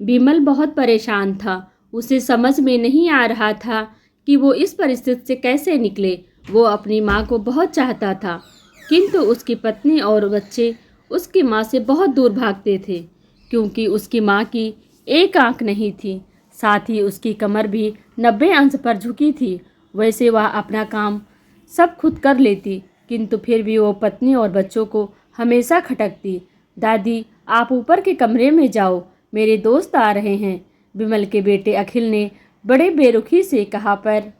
विमल बहुत परेशान था। उसे समझ में नहीं आ रहा था कि वो इस परिस्थिति से कैसे निकले। वो अपनी माँ को बहुत चाहता था, किंतु उसकी पत्नी और बच्चे उसकी माँ से बहुत दूर भागते थे, क्योंकि उसकी माँ की एक आंख नहीं थी। साथ ही उसकी कमर भी 90 अंश पर झुकी थी। वैसे वह अपना काम सब खुद कर लेती, किंतु फिर भी वो पत्नी और बच्चों को हमेशा खटकती। दादी, आप ऊपर के कमरे में जाओ, मेरे दोस्त आ रहे हैं, विमल के बेटे अखिल ने बड़े बेरुखी से कहा। पर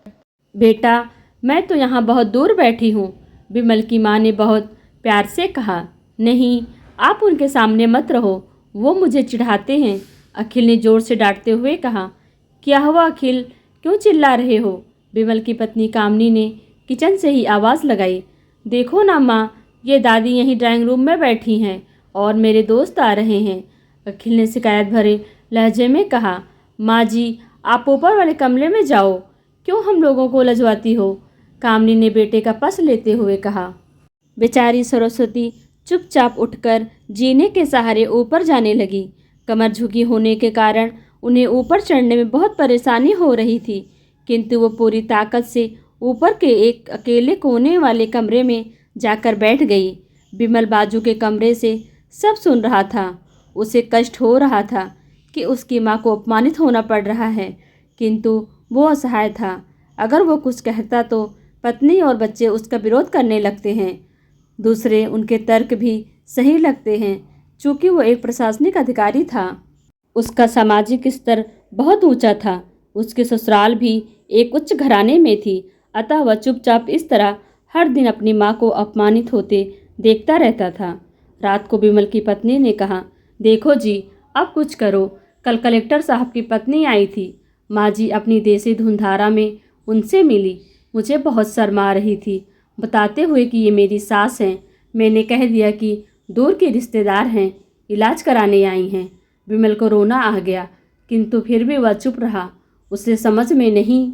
बेटा, मैं तो यहाँ बहुत दूर बैठी हूँ, विमल की माँ ने बहुत प्यार से कहा। नहीं, आप उनके सामने मत रहो, वो मुझे चिढ़ाते हैं, अखिल ने जोर से डांटते हुए कहा। क्या हुआ अखिल, क्यों चिल्ला रहे हो? विमल की पत्नी कामनी ने किचन से ही आवाज़ लगाई। देखो ना माँ, ये दादी यहीं ड्राइंग रूम में बैठी हैं और मेरे दोस्त आ रहे हैं, अखिल ने शिकायत भरे लहजे में कहा। माँ जी, आप ऊपर वाले कमरे में जाओ, क्यों हम लोगों को लजवाती हो? कामनी ने बेटे का पस लेते हुए कहा। बेचारी सरस्वती चुपचाप उठकर जीने के सहारे ऊपर जाने लगी। कमर झुकी होने के कारण उन्हें ऊपर चढ़ने में बहुत परेशानी हो रही थी, किंतु वो पूरी ताकत से ऊपर के एक अकेले कोने वाले कमरे में जाकर बैठ गई। विमल बाजू के कमरे से सब सुन रहा था। उसे कष्ट हो रहा था कि उसकी माँ को अपमानित होना पड़ रहा है, किंतु वो असहाय था। अगर वो कुछ कहता तो पत्नी और बच्चे उसका विरोध करने लगते हैं। दूसरे उनके तर्क भी सही लगते हैं, चूँकि वो एक प्रशासनिक अधिकारी था। उसका सामाजिक स्तर बहुत ऊंचा था। उसके ससुराल भी एक उच्च घराने में थी, अतः वह चुपचाप इस तरह हर दिन अपनी माँ को अपमानित होते देखता रहता था। रात को विमल की पत्नी ने कहा, देखो जी, अब कुछ करो। कल कलेक्टर साहब की पत्नी आई थी। माँ जी अपनी देसी धुनधारा में उनसे मिली। मुझे बहुत शर्म आ रही थी, बताते हुए कि ये मेरी सास हैं। मैंने कह दिया कि दूर के रिश्तेदार हैं, इलाज कराने आई हैं। विमल को रोना आ गया, किंतु फिर भी वह चुप रहा। उसे समझ में नहीं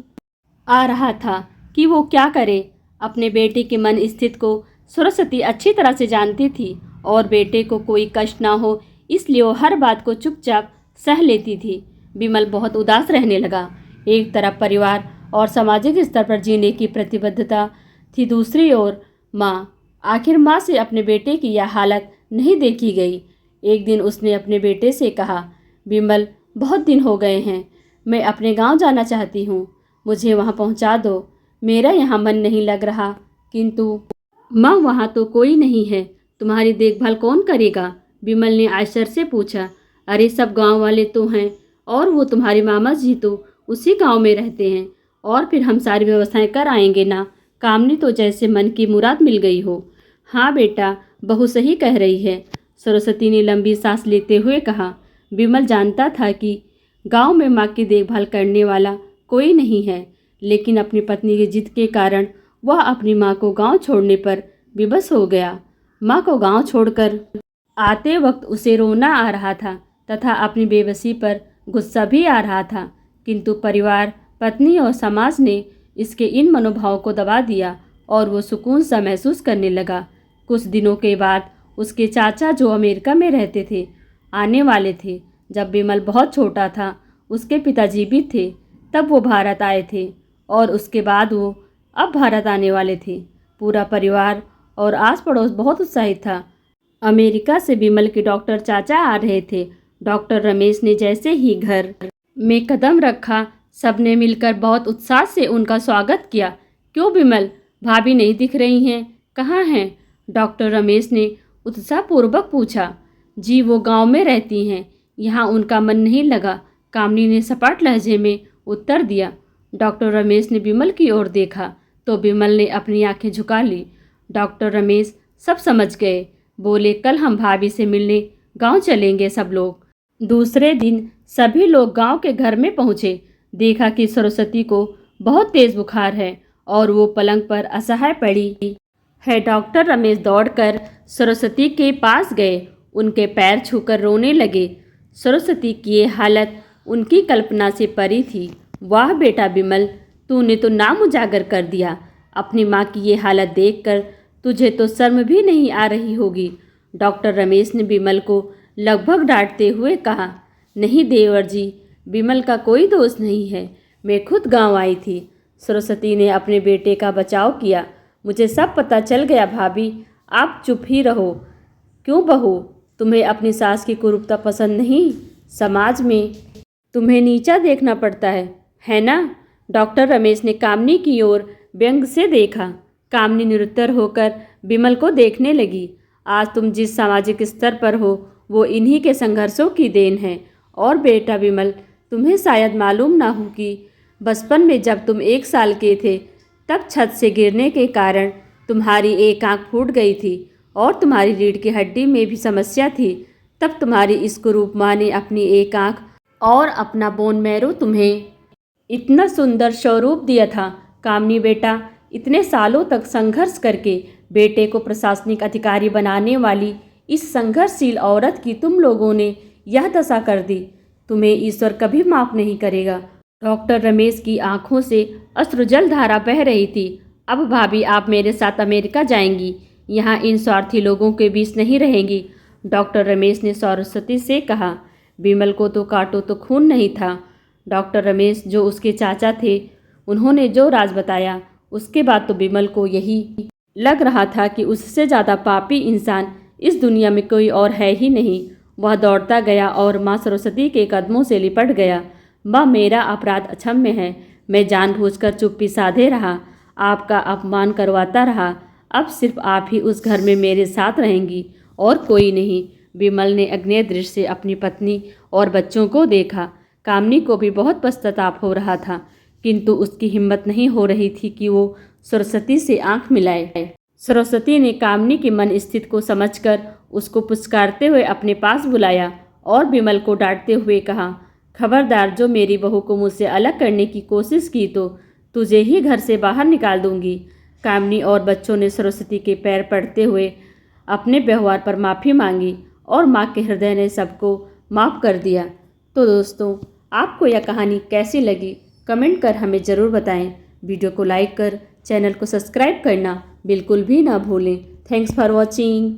आ रहा था कि वो क्या करे। अपने बेटे के मन स्थित को सरस्वती अच्छी तरह से जानती थी और बेटे को कोई कष्ट ना हो, इसलिए वो हर बात को चुपचाप सह लेती थी। विमल बहुत उदास रहने लगा। एक तरफ परिवार और सामाजिक स्तर पर जीने की प्रतिबद्धता थी, दूसरी ओर माँ। आखिर माँ से अपने बेटे की यह हालत नहीं देखी गई। एक दिन उसने अपने बेटे से कहा, विमल, बहुत दिन हो गए हैं, मैं अपने गांव जाना चाहती हूँ, मुझे वहाँ पहुँचा दो। मेरा यहाँ मन नहीं लग रहा। किंतु माँ, वहाँ तो कोई नहीं है, तुम्हारी देखभाल कौन करेगा? विमल ने आश्चर्य से पूछा। अरे, सब गांव वाले तो हैं, और वो तुम्हारे मामा जी तो उसी गांव में रहते हैं, और फिर हम सारी व्यवस्थाएं कर आएंगे ना। कामनी तो जैसे मन की मुराद मिल गई हो। हाँ बेटा, बहू सही कह रही है, सरस्वती ने लंबी सांस लेते हुए कहा। विमल जानता था कि गांव में माँ की देखभाल करने वाला कोई नहीं है, लेकिन अपनी पत्नी की जिद के कारण वह अपनी माँ को गांव छोड़ने पर विवश हो गया। माँ को गांव छोड़कर आते वक्त उसे रोना आ रहा था तथा अपनी बेबसी पर गुस्सा भी आ रहा था, किंतु परिवार, पत्नी और समाज ने इसके इन मनोभावों को दबा दिया और वो सुकून सा महसूस करने लगा। कुछ दिनों के बाद उसके चाचा, जो अमेरिका में रहते थे, आने वाले थे। जब विमल बहुत छोटा था, उसके पिताजी भी थे, तब वो भारत आए थे, और उसके बाद वो अब भारत आने वाले थे। पूरा परिवार और आस पड़ोस बहुत उत्साहित था। अमेरिका से विमल के डॉक्टर चाचा आ रहे थे। डॉक्टर रमेश ने जैसे ही घर में कदम रखा, सबने मिलकर बहुत उत्साह से उनका स्वागत किया। क्यों विमल, भाभी नहीं दिख रही हैं, कहाँ हैं? डॉक्टर रमेश ने उत्साहपूर्वक पूछा। जी, वो गांव में रहती हैं, यहाँ उनका मन नहीं लगा, कामनी ने सपाट लहजे में उत्तर दिया। डॉक्टर रमेश ने विमल की ओर देखा तो विमल ने अपनी आंखें झुका ली। डॉक्टर रमेश सब समझ गए। बोले, कल हम भाभी से मिलने गांव चलेंगे सब लोग। दूसरे दिन सभी लोग गांव के घर में पहुंचे। देखा कि सरस्वती को बहुत तेज बुखार है और वो पलंग पर असहाय पड़ी है। डॉक्टर रमेश दौड़कर सरस्वती के पास गए, उनके पैर छूकर रोने लगे। सरस्वती की ये हालत उनकी कल्पना से परी थी। वाह बेटा विमल, तूने तो नाम उजागर कर दिया। अपनी माँ की ये हालत देखकर तुझे तो शर्म भी नहीं आ रही होगी। डॉक्टर रमेश ने विमल को लगभग डांटते हुए कहा। नहीं देवर जी, विमल का कोई दोष नहीं है, मैं खुद गांव आई थी। सरस्वती ने अपने बेटे का बचाव किया। मुझे सब पता चल गया भाभी, आप चुप ही रहो। क्यों बहू, तुम्हें अपनी सास की कुरूपता पसंद नहीं? समाज में तुम्हें नीचा देखना पड़ता है ना? डॉक्टर रमेश ने कामनी की ओर व्यंग से देखा। कामनी निरुत्तर होकर विमल को देखने लगी। आज तुम जिस सामाजिक स्तर पर हो वो इन्हीं के संघर्षों की देन है। और बेटा विमल, तुम्हें शायद मालूम ना हो कि बचपन में जब तुम 1 साल के थे तब छत से गिरने के कारण तुम्हारी एक आंख फूट गई थी और तुम्हारी रीढ़ की हड्डी में भी समस्या थी। तब तुम्हारी इस कुरूप माँ ने अपनी एक आंख और अपना बोन मैरो तुम्हें इतना सुंदर स्वरूप दिया था। कामनी बेटा, इतने सालों तक संघर्ष करके बेटे को प्रशासनिक अधिकारी बनाने वाली इस संघर्षशील औरत की तुम लोगों ने यह दशा कर दी। तुम्हें ईश्वर कभी माफ नहीं करेगा। डॉक्टर रमेश की आंखों से अश्रुजल धारा बह रही थी। अब भाभी, आप मेरे साथ अमेरिका जाएंगी, यहाँ इन स्वार्थी लोगों के बीच नहीं रहेंगी। डॉक्टर रमेश ने सरस्वती से कहा। विमल को तो काटो तो खून नहीं था। डॉक्टर रमेश जो उसके चाचा थे, उन्होंने जो राज बताया उसके बाद तो विमल को यही लग रहा था कि उससे ज़्यादा पापी इंसान इस दुनिया में कोई और है ही नहीं। वह दौड़ता गया और माँ सरस्वती के कदमों से लिपट गया। माँ, मेरा अपराध अक्षम्य है। मैं जानबूझकर चुप्पी साधे रहा, आपका अपमान करवाता रहा। अब सिर्फ आप ही उस घर में मेरे साथ रहेंगी और कोई नहीं। विमल ने अग्नेय दृष्टि से अपनी पत्नी और बच्चों को देखा। कामनी को भी बहुत पश्चाताप हो रहा था, किंतु उसकी हिम्मत नहीं हो रही थी कि वो सरस्वती से आंख मिलाए। सरस्वती ने कामनी की मन स्थिति को समझकर उसको पुचकारते हुए अपने पास बुलाया और विमल को डांटते हुए कहा, खबरदार, जो मेरी बहू को मुझसे अलग करने की कोशिश की तो तुझे ही घर से बाहर निकाल दूंगी। कामनी और बच्चों ने सरस्वती के पैर पड़ते हुए अपने व्यवहार पर माफ़ी मांगी और माँ के हृदय ने सबको माफ़ कर दिया। तो दोस्तों, आपको यह कहानी कैसी लगी कमेंट कर हमें ज़रूर बताएं। वीडियो को लाइक कर चैनल को सब्सक्राइब करना बिल्कुल भी ना भूलें। Thanks for watching.